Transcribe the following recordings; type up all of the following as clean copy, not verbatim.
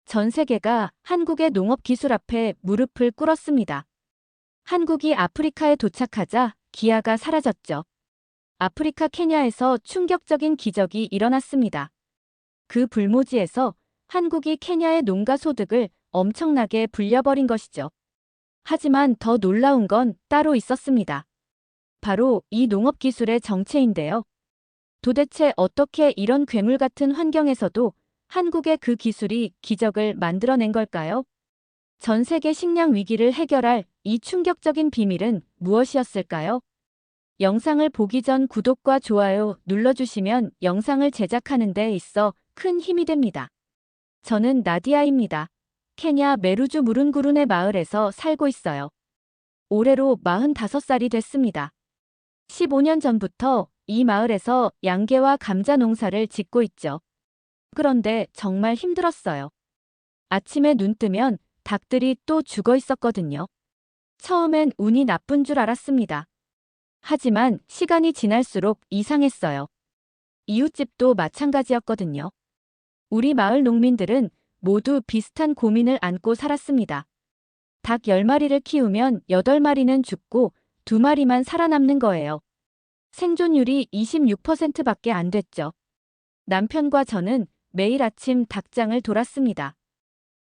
전 세계가 한국의 농업 기술 앞에 무릎을 꿇었습니다. 한국이 아프리카에 도착하자 기아가 사라졌죠. 아프리카 케냐에서 충격적인 기적이 일어났습니다. 그 불모지에서 한국이 케냐의 농가 소득을 엄청나게 불려버린 것이죠. 하지만 더 놀라운 건 따로 있었습니다. 바로 이 농업 기술의 정체인데요. 도대체 어떻게 이런 괴물 같은 환경에서도 한국의 그 기술이 기적을 만들어낸 걸까요? 전 세계 식량 위기를 해결할 이 충격적인 비밀은 무엇이었을까요? 영상을 보기 전 구독과 좋아요 눌러주시면 영상을 제작하는 데 있어 큰 힘이 됩니다. 저는 나디아입니다. 케냐 메루주 무룬구룬의 마을에서 살고 있어요. 올해로 45살이 됐습니다. 15년 전부터 이 마을에서 양계와 감자 농사를 짓고 있죠. 그런데 정말 힘들었어요. 아침에 눈 뜨면 닭들이 또 죽어 있었거든요. 처음엔 운이 나쁜 줄 알았습니다. 하지만 시간이 지날수록 이상했어요. 이웃집도 마찬가지였거든요. 우리 마을 농민들은 모두 비슷한 고민을 안고 살았습니다. 닭 10마리를 키우면 8마리는 죽고 2마리만 살아남는 거예요. 생존율이 26%밖에 안 됐죠. 남편과 저는 매일 아침 닭장을 돌았습니다.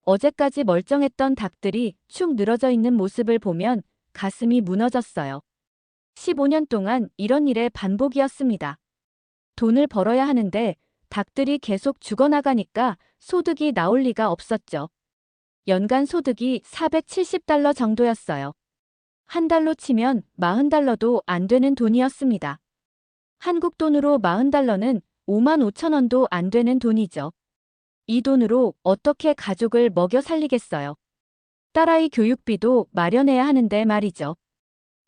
어제까지 멀쩡했던 닭들이 축 늘어져 있는 모습을 보면 가슴이 무너졌어요. 15년 동안 이런 일의 반복이었습니다. 돈을 벌어야 하는데 닭들이 계속 죽어나가니까 소득이 나올 리가 없었죠. 연간 소득이 $470 정도였어요. 한 달로 치면 $40도 안 되는 돈이었습니다. 한국 돈으로 $40는 55,000원도 안 되는 돈이죠. 이 돈으로 어떻게 가족을 먹여 살리겠어요? 딸아이 교육비도 마련해야 하는데 말이죠.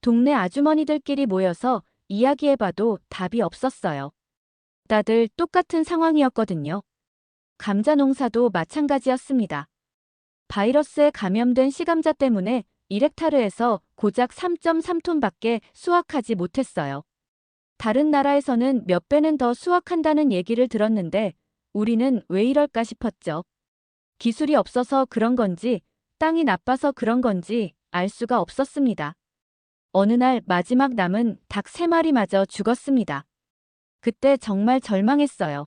동네 아주머니들끼리 모여서 이야기해봐도 답이 없었어요. 다들 똑같은 상황이었거든요. 감자 농사도 마찬가지였습니다. 바이러스에 감염된 씨감자 때문에 1헥타르에서 고작 3.3톤밖에 수확하지 못했어요. 다른 나라에서는 몇 배는 더 수확한다는 얘기를 들었는데 우리는 왜 이럴까 싶었죠. 기술이 없어서 그런 건지 땅이 나빠서 그런 건지 알 수가 없었습니다. 어느 날 마지막 남은 닭 3마리마저 죽었습니다. 그때 정말 절망했어요.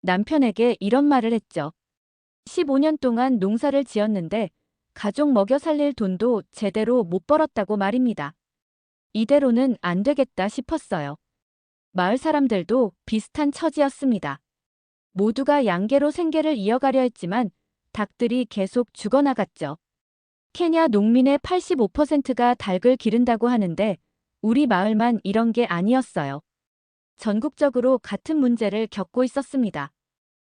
남편에게 이런 말을 했죠. 15년 동안 농사를 지었는데 가족 먹여 살릴 돈도 제대로 못 벌었다고 말입니다. 이대로는 안 되겠다 싶었어요. 마을 사람들도 비슷한 처지였습니다. 모두가 양계로 생계를 이어가려 했지만 닭들이 계속 죽어나갔죠. 케냐 농민의 85%가 닭을 기른다고 하는데 우리 마을만 이런 게 아니었어요. 전국적으로 같은 문제를 겪고 있었습니다.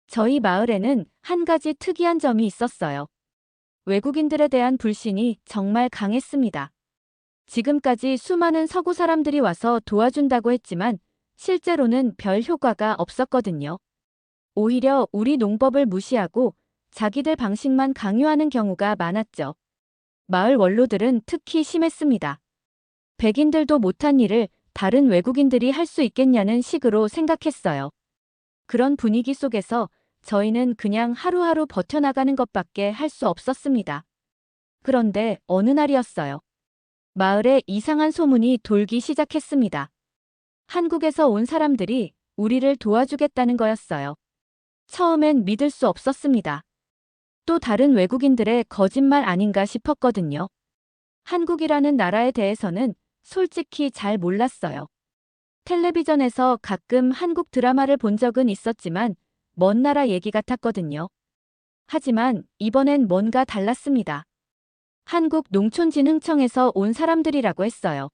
저희 마을에는 한 가지 특이한 점이 있었어요. 외국인들에 대한 불신이 정말 강했습니다. 지금까지 수많은 서구 사람들이 와서 도와준다고 했지만 실제로는 별 효과가 없었거든요. 오히려 우리 농법을 무시하고 자기들 방식만 강요하는 경우가 많았죠. 마을 원로들은 특히 심했습니다. 백인들도 못한 일을 다른 외국인들이 할 수 있겠냐는 식으로 생각했어요. 그런 분위기 속에서 저희는 그냥 하루하루 버텨나가는 것밖에 할 수 없었습니다. 그런데 어느 날이었어요. 마을에 이상한 소문이 돌기 시작했습니다. 한국에서 온 사람들이 우리를 도와주겠다는 거였어요. 처음엔 믿을 수 없었습니다. 또 다른 외국인들의 거짓말 아닌가 싶었거든요. 한국이라는 나라에 대해서는 솔직히 잘 몰랐어요. 텔레비전에서 가끔 한국 드라마를 본 적은 있었지만 먼 나라 얘기 같았거든요. 하지만 이번엔 뭔가 달랐습니다. 한국농촌진흥청에서 온 사람들이라고 했어요.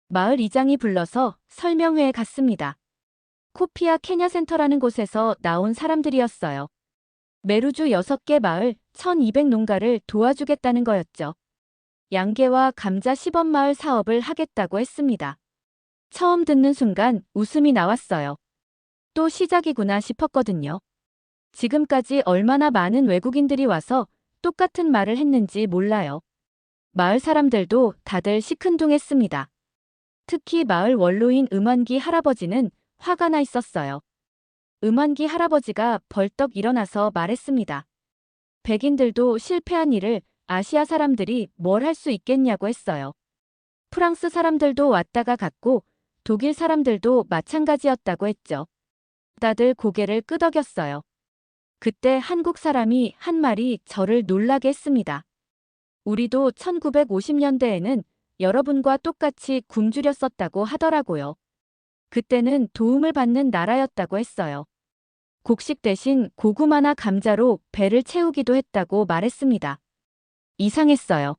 마을 이장이 불러서 설명회에 갔습니다. 코피아 케냐 센터라는 곳에서 나온 사람들이었어요. 메루주 6개 마을 1200 농가를 도와주겠다는 거였죠. 양계와 감자 시범 마을 사업을 하겠다고 했습니다. 처음 듣는 순간 웃음이 나왔어요. 또 시작이구나 싶었거든요. 지금까지 얼마나 많은 외국인들이 와서 똑같은 말을 했는지 몰라요. 마을 사람들도 다들 시큰둥했습니다. 특히 마을 원로인 음환기 할아버지는 화가 나 있었어요. 음환기 할아버지가 벌떡 일어나서 말했습니다. 백인들도 실패한 일을 아시아 사람들이 뭘 할 수 있겠냐고 했어요. 프랑스 사람들도 왔다가 갔고 독일 사람들도 마찬가지였다고 했죠. 다들 고개를 끄덕였어요. 그때 한국 사람이 한 말이 저를 놀라게 했습니다. 우리도 1950년대에는 여러분과 똑같이 굶주렸었다고 하더라고요. 그때는 도움을 받는 나라였다고 했어요. 곡식 대신 고구마나 감자로 배를 채우기도 했다고 말했습니다. 이상했어요.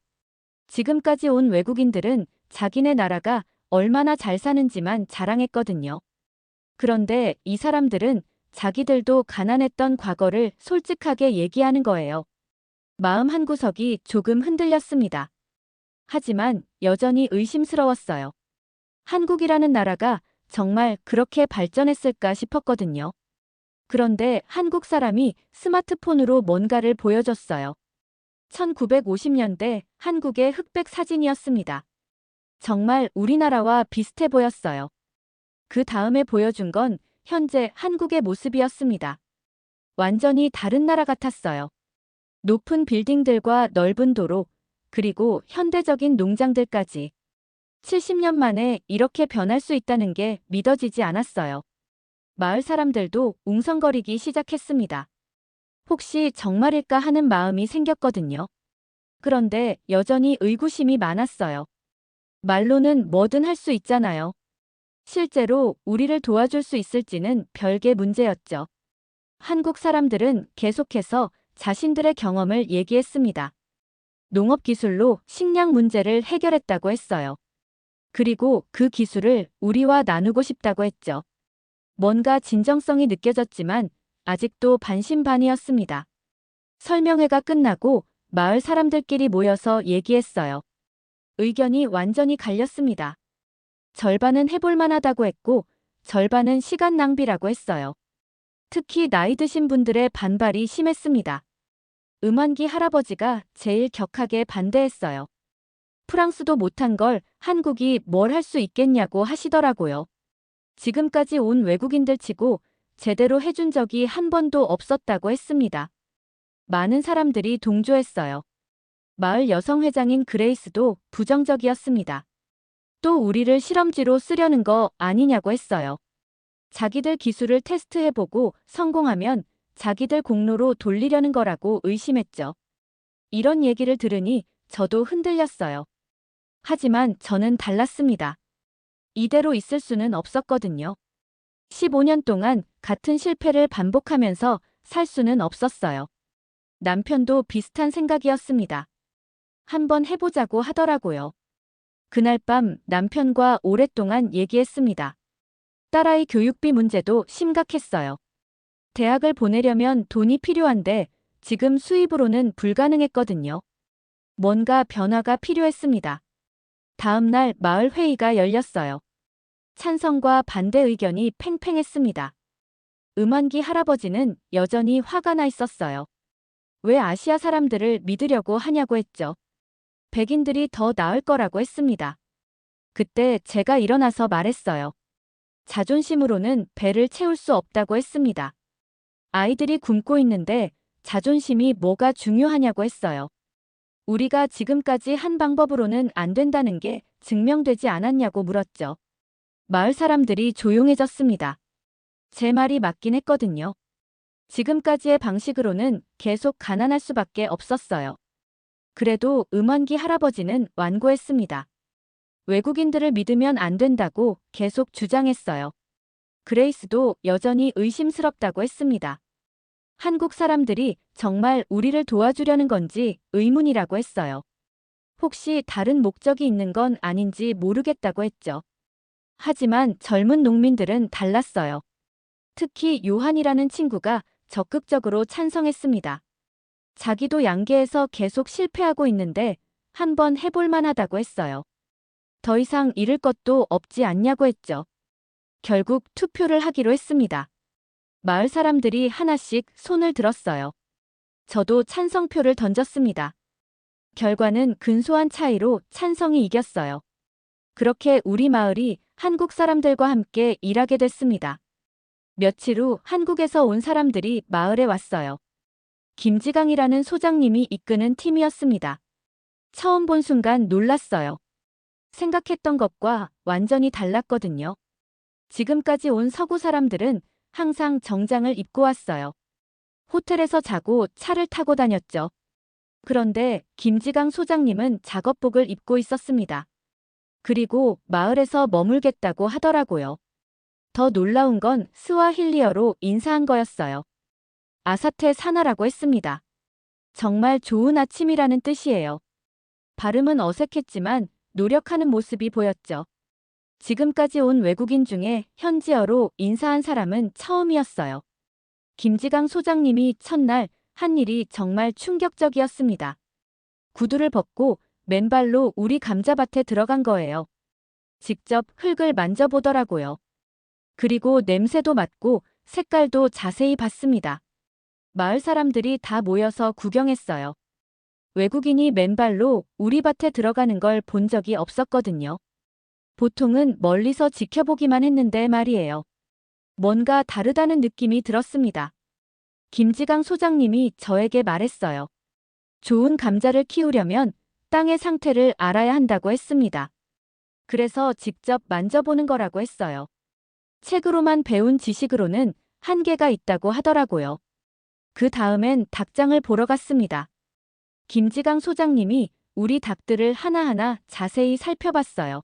지금까지 온 외국인들은 자기네 나라가 얼마나 잘 사는지만 자랑했거든요. 그런데 이 사람들은 자기들도 가난했던 과거를 솔직하게 얘기하는 거예요. 마음 한구석이 조금 흔들렸습니다. 하지만 여전히 의심스러웠어요. 한국이라는 나라가 정말 그렇게 발전했을까 싶었거든요. 그런데 한국 사람이 스마트폰으로 뭔가를 보여줬어요. 1950년대 한국의 흑백 사진이었습니다. 정말 우리나라와 비슷해 보였어요. 그 다음에 보여준 건 현재 한국의 모습이었습니다. 완전히 다른 나라 같았어요. 높은 빌딩들과 넓은 도로, 그리고 현대적인 농장들까지. 70년 만에 이렇게 변할 수 있다는 게 믿어지지 않았어요. 마을 사람들도 웅성거리기 시작했습니다. 혹시 정말일까 하는 마음이 생겼거든요. 그런데 여전히 의구심이 많았어요. 말로는 뭐든 할 수 있잖아요. 실제로 우리를 도와줄 수 있을지는 별개 문제였죠. 한국 사람들은 계속해서 자신들의 경험을 얘기했습니다. 농업 기술로 식량 문제를 해결했다고 했어요. 그리고 그 기술을 우리와 나누고 싶다고 했죠. 뭔가 진정성이 느껴졌지만 아직도 반신반의였습니다. 설명회가 끝나고 마을 사람들끼리 모여서 얘기했어요. 의견이 완전히 갈렸습니다. 절반은 해볼 만하다고 했고 절반은 시간 낭비라고 했어요. 특히 나이 드신 분들의 반발이 심했습니다. 음환기 할아버지가 제일 격하게 반대했어요. 프랑스도 못한 걸 한국이 뭘 할 수 있겠냐고 하시더라고요. 지금까지 온 외국인들 치고 제대로 해준 적이 한 번도 없었다고 했습니다. 많은 사람들이 동조했어요. 마을 여성회장인 그레이스도 부정적이었습니다. 또 우리를 실험지로 쓰려는 거 아니냐고 했어요. 자기들 기술을 테스트해보고 성공하면 자기들 공로로 돌리려는 거라고 의심했죠. 이런 얘기를 들으니 저도 흔들렸어요. 하지만 저는 달랐습니다. 이대로 있을 수는 없었거든요. 15년 동안 같은 실패를 반복하면서 살 수는 없었어요. 남편도 비슷한 생각이었습니다. 한번 해보자고 하더라고요. 그날 밤 남편과 오랫동안 얘기했습니다. 딸아이 교육비 문제도 심각했어요. 대학을 보내려면 돈이 필요한데 지금 수입으로는 불가능했거든요. 뭔가 변화가 필요했습니다. 다음 날 마을 회의가 열렸어요. 찬성과 반대 의견이 팽팽했습니다. 음환기 할아버지는 여전히 화가 나 있었어요. 왜 아시아 사람들을 믿으려고 하냐고 했죠. 백인들이 더 나을 거라고 했습니다. 그때 제가 일어나서 말했어요. 자존심으로는 배를 채울 수 없다고 했습니다. 아이들이 굶고 있는데 자존심이 뭐가 중요하냐고 했어요. 우리가 지금까지 한 방법으로는 안 된다는 게 증명되지 않았냐고 물었죠. 마을 사람들이 조용해졌습니다. 제 말이 맞긴 했거든요. 지금까지의 방식으로는 계속 가난할 수밖에 없었어요. 그래도 음환기 할아버지는 완고했습니다. 외국인들을 믿으면 안 된다고 계속 주장했어요. 그레이스도 여전히 의심스럽다고 했습니다. 한국 사람들이 정말 우리를 도와주려는 건지 의문이라고 했어요. 혹시 다른 목적이 있는 건 아닌지 모르겠다고 했죠. 하지만 젊은 농민들은 달랐어요. 특히 요한이라는 친구가 적극적으로 찬성했습니다. 자기도 양계에서 계속 실패하고 있는데 한번 해볼 만하다고 했어요. 더 이상 잃을 것도 없지 않냐고 했죠. 결국 투표를 하기로 했습니다. 마을 사람들이 하나씩 손을 들었어요. 저도 찬성표를 던졌습니다. 결과는 근소한 차이로 찬성이 이겼어요. 그렇게 우리 마을이 한국 사람들과 함께 일하게 됐습니다. 며칠 후 한국에서 온 사람들이 마을에 왔어요. 김지강이라는 소장님이 이끄는 팀이었습니다. 처음 본 순간 놀랐어요. 생각했던 것과 완전히 달랐거든요. 지금까지 온 서구 사람들은 항상 정장을 입고 왔어요. 호텔에서 자고 차를 타고 다녔죠. 그런데 김지강 소장님은 작업복을 입고 있었습니다. 그리고 마을에서 머물겠다고 하더라고요. 더 놀라운 건 스와힐리어로 인사한 거였어요. 아사테 사나라고 했습니다. 정말 좋은 아침이라는 뜻이에요. 발음은 어색했지만 노력하는 모습이 보였죠. 지금까지 온 외국인 중에 현지어로 인사한 사람은 처음이었어요. 김지강 소장님이 첫날 한 일이 정말 충격적이었습니다. 구두를 벗고 맨발로 우리 감자밭에 들어간 거예요. 직접 흙을 만져보더라고요. 그리고 냄새도 맡고 색깔도 자세히 봤습니다. 마을 사람들이 다 모여서 구경했어요. 외국인이 맨발로 우리 밭에 들어가는 걸 본 적이 없었거든요. 보통은 멀리서 지켜보기만 했는데 말이에요. 뭔가 다르다는 느낌이 들었습니다. 김지강 소장님이 저에게 말했어요. 좋은 감자를 키우려면 땅의 상태를 알아야 한다고 했습니다. 그래서 직접 만져보는 거라고 했어요. 책으로만 배운 지식으로는 한계가 있다고 하더라고요. 그 다음엔 닭장을 보러 갔습니다. 김지강 소장님이 우리 닭들을 하나하나 자세히 살펴봤어요.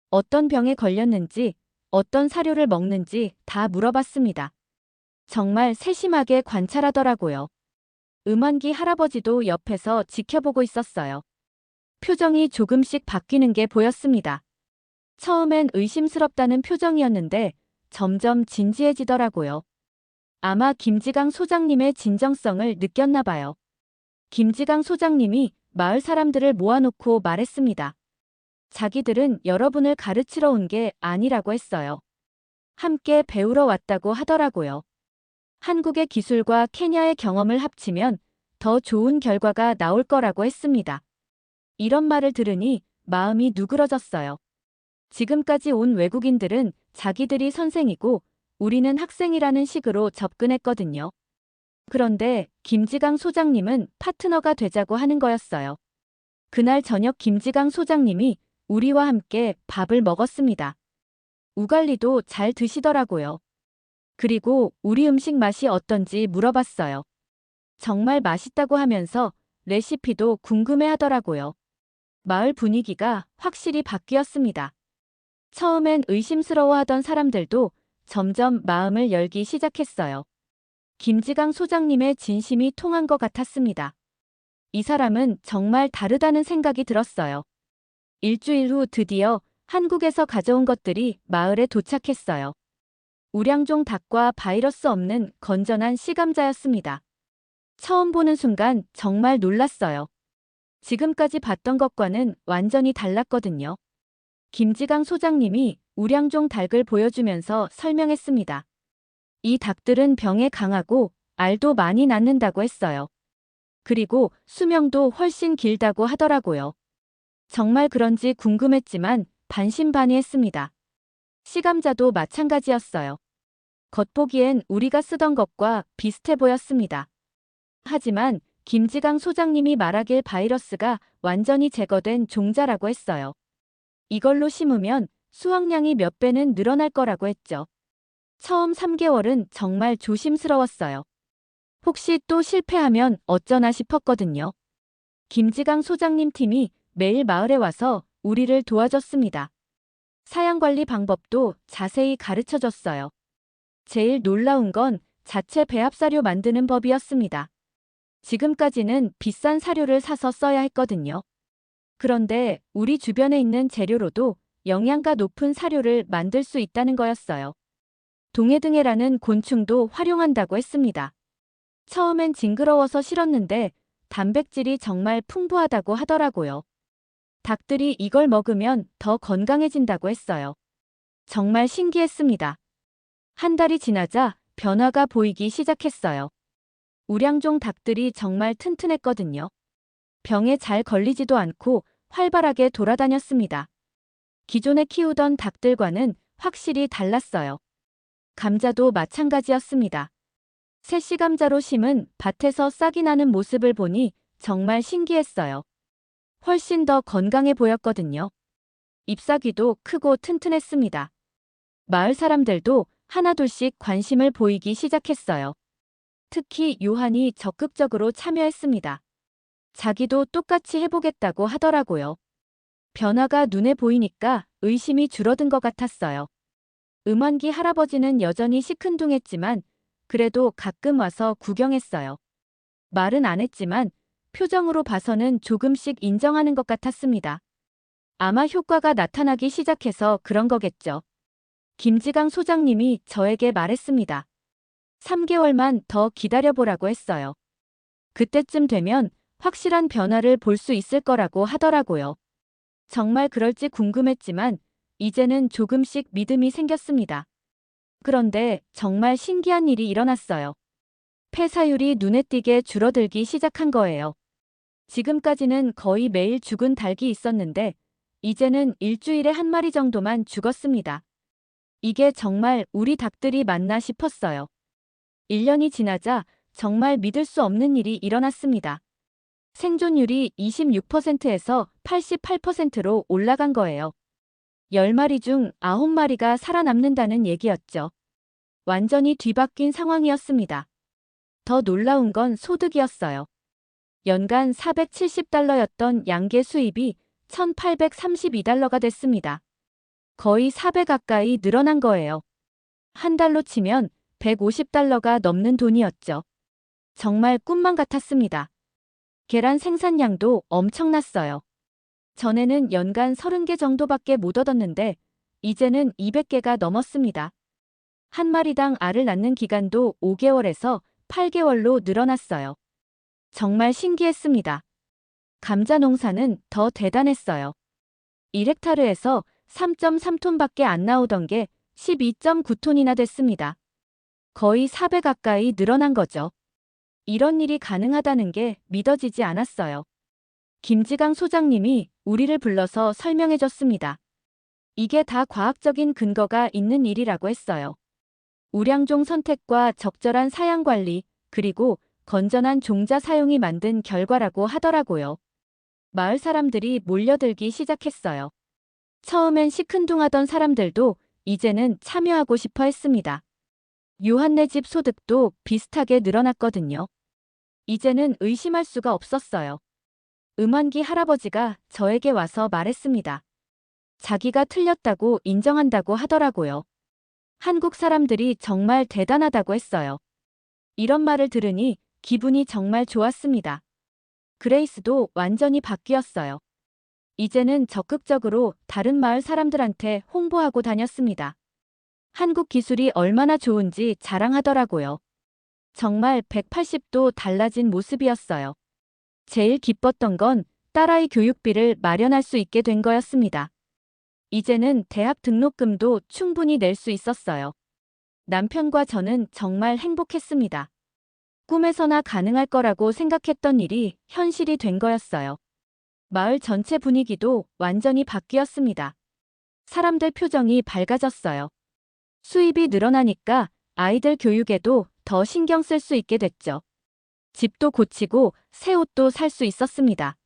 어떤 병에 걸렸는지, 어떤 사료를 먹는지 다 물어봤습니다. 정말 세심하게 관찰하더라고요. 음환기 할아버지도 옆에서 지켜보고 있었어요. 표정이 조금씩 바뀌는 게 보였습니다. 처음엔 의심스럽다는 표정이었는데 점점 진지해지더라고요. 아마 김지강 소장님의 진정성을 느꼈나 봐요. 김지강 소장님이 마을 사람들을 모아놓고 말했습니다. 자기들은 여러분을 가르치러 온 게 아니라고 했어요. 함께 배우러 왔다고 하더라고요. 한국의 기술과 케냐의 경험을 합치면 더 좋은 결과가 나올 거라고 했습니다. 이런 말을 들으니 마음이 누그러졌어요. 지금까지 온 외국인들은 자기들이 선생이고 우리는 학생이라는 식으로 접근했거든요. 그런데 김지강 소장님은 파트너가 되자고 하는 거였어요. 그날 저녁 김지강 소장님이 우리와 함께 밥을 먹었습니다. 우갈리도 잘 드시더라고요. 그리고 우리 음식 맛이 어떤지 물어봤어요. 정말 맛있다고 하면서 레시피도 궁금해 하더라고요. 마을 분위기가 확실히 바뀌었습니다. 처음엔 의심스러워하던 사람들도 점점 마음을 열기 시작했어요. 김지강 소장님의 진심이 통한 것 같았습니다. 이 사람은 정말 다르다는 생각이 들었어요. 일주일 후 드디어 한국에서 가져온 것들이 마을에 도착했어요. 우량종 닭과 바이러스 없는 건전한 씨감자였습니다. 처음 보는 순간 정말 놀랐어요. 지금까지 봤던 것과는 완전히 달랐거든요. 김지강 소장님이 우량종 닭을 보여주면서 설명했습니다. 이 닭들은 병에 강하고 알도 많이 낳는다고 했어요. 그리고 수명도 훨씬 길다고 하더라고요. 정말 그런지 궁금했지만 반신반의했습니다. 씨감자도 마찬가지였어요. 겉보기엔 우리가 쓰던 것과 비슷해 보였습니다. 하지만 김지강 소장님이 말하길 바이러스가 완전히 제거된 종자라고 했어요. 이걸로 심으면 수확량이 몇 배는 늘어날 거라고 했죠. 처음 3개월은 정말 조심스러웠어요. 혹시 또 실패하면 어쩌나 싶었거든요. 김지강 소장님 팀이 매일 마을에 와서 우리를 도와줬습니다. 사양 관리 방법도 자세히 가르쳐줬어요. 제일 놀라운 건 자체 배합사료 만드는 법이었습니다. 지금까지는 비싼 사료를 사서 써야 했거든요. 그런데 우리 주변에 있는 재료로도 영양가 높은 사료를 만들 수 있다는 거였어요. 동해등해라는 곤충도 활용한다고 했습니다. 처음엔 징그러워서 싫었는데 단백질이 정말 풍부하다고 하더라고요. 닭들이 이걸 먹으면 더 건강해진다고 했어요. 정말 신기했습니다. 한 달이 지나자 변화가 보이기 시작했어요. 우량종 닭들이 정말 튼튼했거든요. 병에 잘 걸리지도 않고 활발하게 돌아다녔습니다. 기존에 키우던 닭들과는 확실히 달랐어요. 감자도 마찬가지였습니다. 새 씨감자로 심은 밭에서 싹이 나는 모습을 보니 정말 신기했어요. 훨씬 더 건강해 보였거든요. 잎사귀도 크고 튼튼했습니다. 마을 사람들도 하나둘씩 관심을 보이기 시작했어요. 특히 요한이 적극적으로 참여했습니다. 자기도 똑같이 해보겠다고 하더라고요. 변화가 눈에 보이니까 의심이 줄어든 것 같았어요. 음환기 할아버지는 여전히 시큰둥했지만 그래도 가끔 와서 구경했어요. 말은 안 했지만 표정으로 봐서는 조금씩 인정하는 것 같았습니다. 아마 효과가 나타나기 시작해서 그런 거겠죠. 김지강 소장님이 저에게 말했습니다. 3개월만 더 기다려보라고 했어요. 그때쯤 되면 확실한 변화를 볼 수 있을 거라고 하더라고요. 정말 그럴지 궁금했지만 이제는 조금씩 믿음이 생겼습니다. 그런데 정말 신기한 일이 일어났어요. 폐사율이 눈에 띄게 줄어들기 시작한 거예요. 지금까지는 거의 매일 죽은 닭이 있었는데 이제는 일주일에 한 마리 정도만 죽었습니다. 이게 정말 우리 닭들이 맞나 싶었어요. 1년이 지나자 정말 믿을 수 없는 일이 일어났습니다. 생존율이 26%에서 88%로 올라간 거예요. 10마리 중 9마리가 살아남는다는 얘기였죠. 완전히 뒤바뀐 상황이었습니다. 더 놀라운 건 소득이었어요. 연간 470달러였던 양계 수입이 1832달러가 됐습니다. 거의 4배 가까이 늘어난 거예요. 한 달로 치면 150달러가 넘는 돈이었죠. 정말 꿈만 같았습니다. 계란 생산량도 엄청났어요. 전에는 연간 30개 정도밖에 못 얻었는데 이제는 200개가 넘었습니다. 한 마리당 알을 낳는 기간도 5개월에서 8개월로 늘어났어요. 정말 신기했습니다. 감자 농사는 더 대단했어요. 1헥타르에서 3.3톤밖에 안 나오던 게 12.9톤이나 됐습니다. 거의 4배 가까이 늘어난 거죠. 이런 일이 가능하다는 게 믿어지지 않았어요. 김지강 소장님이 우리를 불러서 설명해 줬습니다. 이게 다 과학적인 근거가 있는 일이라고 했어요. 우량종 선택과 적절한 사양 관리, 그리고 건전한 종자 사용이 만든 결과라고 하더라고요. 마을 사람들이 몰려들기 시작했어요. 처음엔 시큰둥하던 사람들도 이제는 참여하고 싶어 했습니다. 요한네 집 소득도 비슷하게 늘어났거든요. 이제는 의심할 수가 없었어요. 음환기 할아버지가 저에게 와서 말했습니다. 자기가 틀렸다고 인정한다고 하더라고요. 한국 사람들이 정말 대단하다고 했어요. 이런 말을 들으니 기분이 정말 좋았습니다. 그레이스도 완전히 바뀌었어요. 이제는 적극적으로 다른 마을 사람들한테 홍보하고 다녔습니다. 한국 기술이 얼마나 좋은지 자랑하더라고요. 정말 180도 달라진 모습이었어요. 제일 기뻤던 건 딸아이 교육비를 마련할 수 있게 된 거였습니다. 이제는 대학 등록금도 충분히 낼 수 있었어요. 남편과 저는 정말 행복했습니다. 꿈에서나 가능할 거라고 생각했던 일이 현실이 된 거였어요. 마을 전체 분위기도 완전히 바뀌었습니다. 사람들 표정이 밝아졌어요. 수입이 늘어나니까 아이들 교육에도 더 신경 쓸 수 있게 됐죠. 집도 고치고 새 옷도 살 수 있었습니다.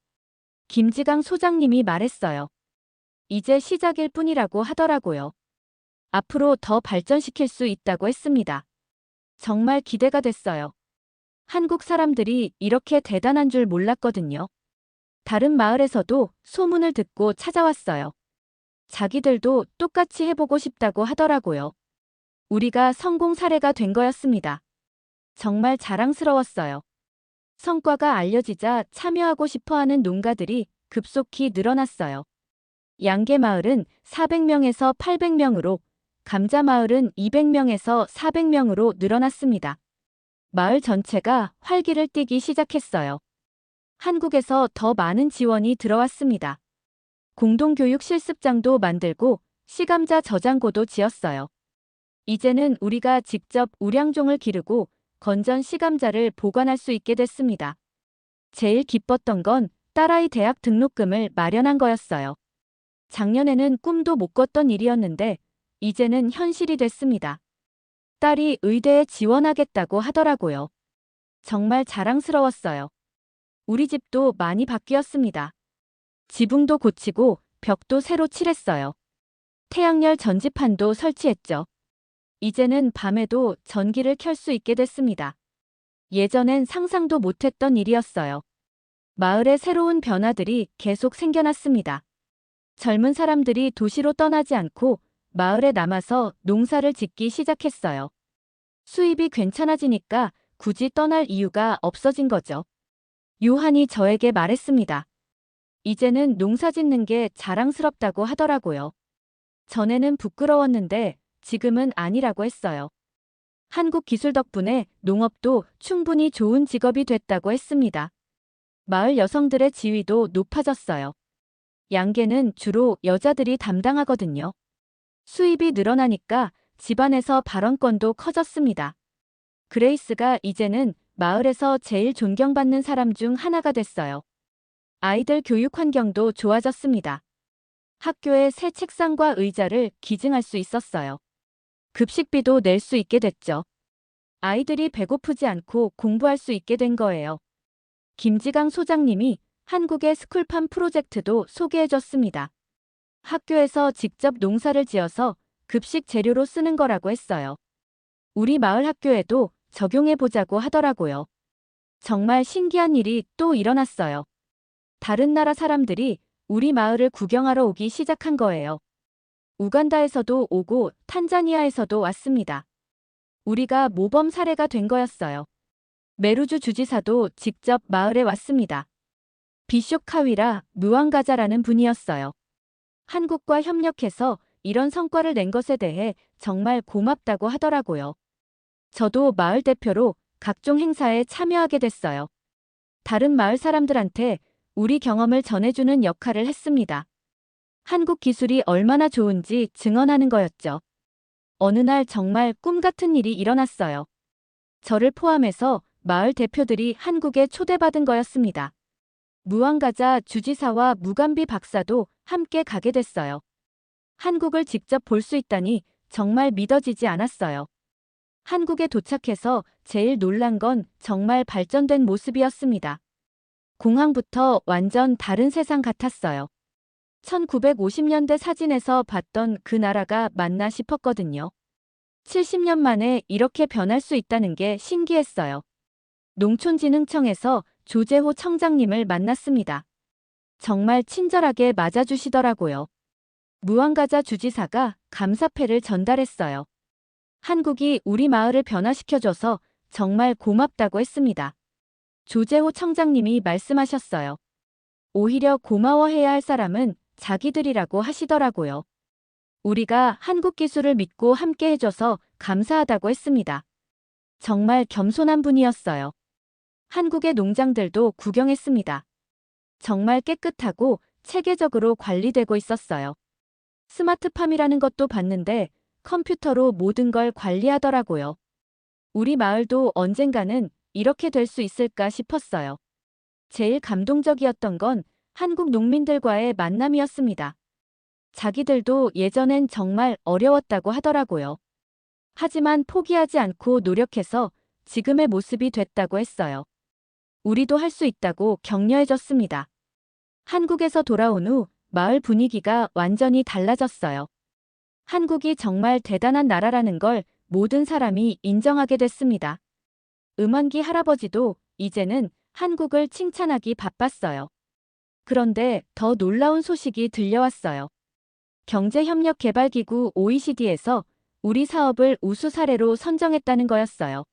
김지강 소장님이 말했어요. 이제 시작일 뿐이라고 하더라고요. 앞으로 더 발전시킬 수 있다고 했습니다. 정말 기대가 됐어요. 한국 사람들이 이렇게 대단한 줄 몰랐거든요. 다른 마을에서도 소문을 듣고 찾아왔어요. 자기들도 똑같이 해보고 싶다고 하더라고요. 우리가 성공 사례가 된 거였습니다. 정말 자랑스러웠어요. 성과가 알려지자 참여하고 싶어하는 농가들이 급속히 늘어났어요. 양계마을은 400명에서 800명으로, 감자마을은 200명에서 400명으로 늘어났습니다. 마을 전체가 활기를 띠기 시작했어요. 한국에서 더 많은 지원이 들어왔습니다. 공동교육 실습장도 만들고 씨감자 저장고도 지었어요. 이제는 우리가 직접 우량종을 기르고 건전 씨감자를 보관할 수 있게 됐습니다. 제일 기뻤던 건 딸아이 대학 등록금을 마련한 거였어요. 작년에는 꿈도 못 꿨던 일이었는데 이제는 현실이 됐습니다. 딸이 의대에 지원하겠다고 하더라고요. 정말 자랑스러웠어요. 우리 집도 많이 바뀌었습니다. 지붕도 고치고 벽도 새로 칠했어요. 태양열 전지판도 설치했죠. 이제는 밤에도 전기를 켤 수 있게 됐습니다. 예전엔 상상도 못했던 일이었어요. 마을에 새로운 변화들이 계속 생겨났습니다. 젊은 사람들이 도시로 떠나지 않고 마을에 남아서 농사를 짓기 시작했어요. 수입이 괜찮아지니까 굳이 떠날 이유가 없어진 거죠. 요한이 저에게 말했습니다. 이제는 농사 짓는 게 자랑스럽다고 하더라고요. 전에는 부끄러웠는데 지금은 아니라고 했어요. 한국 기술 덕분에 농업도 충분히 좋은 직업이 됐다고 했습니다. 마을 여성들의 지위도 높아졌어요. 양계는 주로 여자들이 담당하거든요. 수입이 늘어나니까 집안에서 발언권도 커졌습니다. 그레이스가 이제는 마을에서 제일 존경받는 사람 중 하나가 됐어요. 아이들 교육 환경도 좋아졌습니다. 학교에 새 책상과 의자를 기증할 수 있었어요. 급식비도 낼 수 있게 됐죠. 아이들이 배고프지 않고 공부할 수 있게 된 거예요. 김지강 소장님이 한국의 스쿨팜 프로젝트도 소개해줬습니다. 학교에서 직접 농사를 지어서 급식 재료로 쓰는 거라고 했어요. 우리 마을 학교에도 적용해보자고 하더라고요. 정말 신기한 일이 또 일어났어요. 다른 나라 사람들이 우리 마을을 구경하러 오기 시작한 거예요. 우간다에서도 오고 탄자니아에서도 왔습니다. 우리가 모범 사례가 된 거였어요. 메루주 주지사도 직접 마을에 왔습니다. 비숍 카위라 무앙가자라는 분이었어요. 한국과 협력해서 이런 성과를 낸 것에 대해 정말 고맙다고 하더라고요. 저도 마을 대표로 각종 행사에 참여하게 됐어요. 다른 마을 사람들한테 우리 경험을 전해주는 역할을 했습니다. 한국 기술이 얼마나 좋은지 증언하는 거였죠. 어느 날 정말 꿈 같은 일이 일어났어요. 저를 포함해서 마을 대표들이 한국에 초대받은 거였습니다. 무앙가자 주지사와 무감비 박사도 함께 가게 됐어요. 한국을 직접 볼 수 있다니 정말 믿어지지 않았어요. 한국에 도착해서 제일 놀란 건 정말 발전된 모습이었습니다. 공항부터 완전 다른 세상 같았어요. 1950년대 사진에서 봤던 그 나라가 맞나 싶었거든요. 70년 만에 이렇게 변할 수 있다는 게 신기했어요. 농촌진흥청에서 조재호 청장님을 만났습니다. 정말 친절하게 맞아주시더라고요. 무앙가자 주지사가 감사패를 전달했어요. 한국이 우리 마을을 변화시켜줘서 정말 고맙다고 했습니다. 조재호 청장님이 말씀하셨어요. 오히려 고마워해야 할 사람은 자기들이라고 하시더라고요. 우리가 한국 기술을 믿고 함께 해줘서 감사하다고 했습니다. 정말 겸손한 분이었어요. 한국의 농장들도 구경했습니다. 정말 깨끗하고 체계적으로 관리되고 있었어요. 스마트팜이라는 것도 봤는데 컴퓨터로 모든 걸 관리하더라고요. 우리 마을도 언젠가는 이렇게 될 수 있을까 싶었어요. 제일 감동적이었던 건 한국 농민들과의 만남이었습니다. 자기들도 예전엔 정말 어려웠다고 하더라고요. 하지만 포기하지 않고 노력해서 지금의 모습이 됐다고 했어요. 우리도 할 수 있다고 격려해줬습니다. 한국에서 돌아온 후 마을 분위기가 완전히 달라졌어요. 한국이 정말 대단한 나라라는 걸 모든 사람이 인정하게 됐습니다. 음원기 할아버지도 이제는 한국을 칭찬하기 바빴어요. 그런데 더 놀라운 소식이 들려왔어요. 경제협력개발기구 OECD에서 우리 사업을 우수 사례로 선정했다는 거였어요.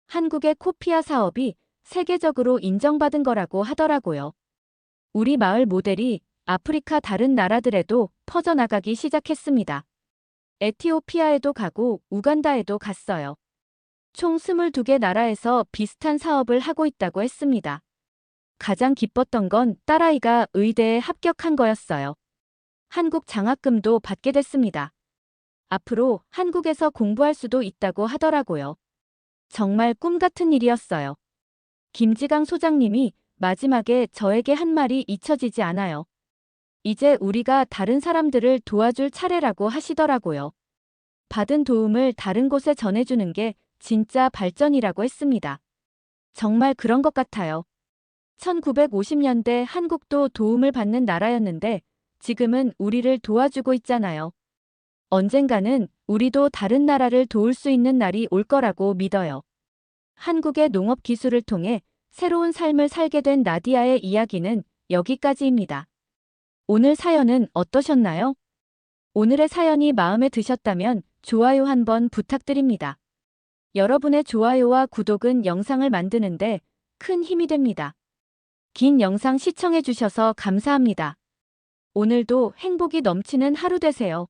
한국의 코피아 사업이 세계적으로 인정받은 거라고 하더라고요. 우리 마을 모델이 아프리카 다른 나라들에도 퍼져나가기 시작했습니다. 에티오피아에도 가고 우간다에도 갔어요. 총 22개 나라에서 비슷한 사업을 하고 있다고 했습니다. 가장 기뻤던 건 딸아이가 의대에 합격한 거였어요. 한국 장학금도 받게 됐습니다. 앞으로 한국에서 공부할 수도 있다고 하더라고요. 정말 꿈 같은 일이었어요. 김지강 소장님이 마지막에 저에게 한 말이 잊혀지지 않아요. 이제 우리가 다른 사람들을 도와줄 차례라고 하시더라고요. 받은 도움을 다른 곳에 전해주는 게 진짜 발전이라고 했습니다. 정말 그런 것 같아요. 1950년대 한국도 도움을 받는 나라였는데 지금은 우리를 도와주고 있잖아요. 언젠가는 우리도 다른 나라를 도울 수 있는 날이 올 거라고 믿어요. 한국의 농업 기술을 통해 새로운 삶을 살게 된 나디아의 이야기는 여기까지입니다. 오늘 사연은 어떠셨나요? 오늘의 사연이 마음에 드셨다면 좋아요 한번 부탁드립니다. 여러분의 좋아요와 구독은 영상을 만드는데 큰 힘이 됩니다. 긴 영상 시청해 주셔서 감사합니다. 오늘도 행복이 넘치는 하루 되세요.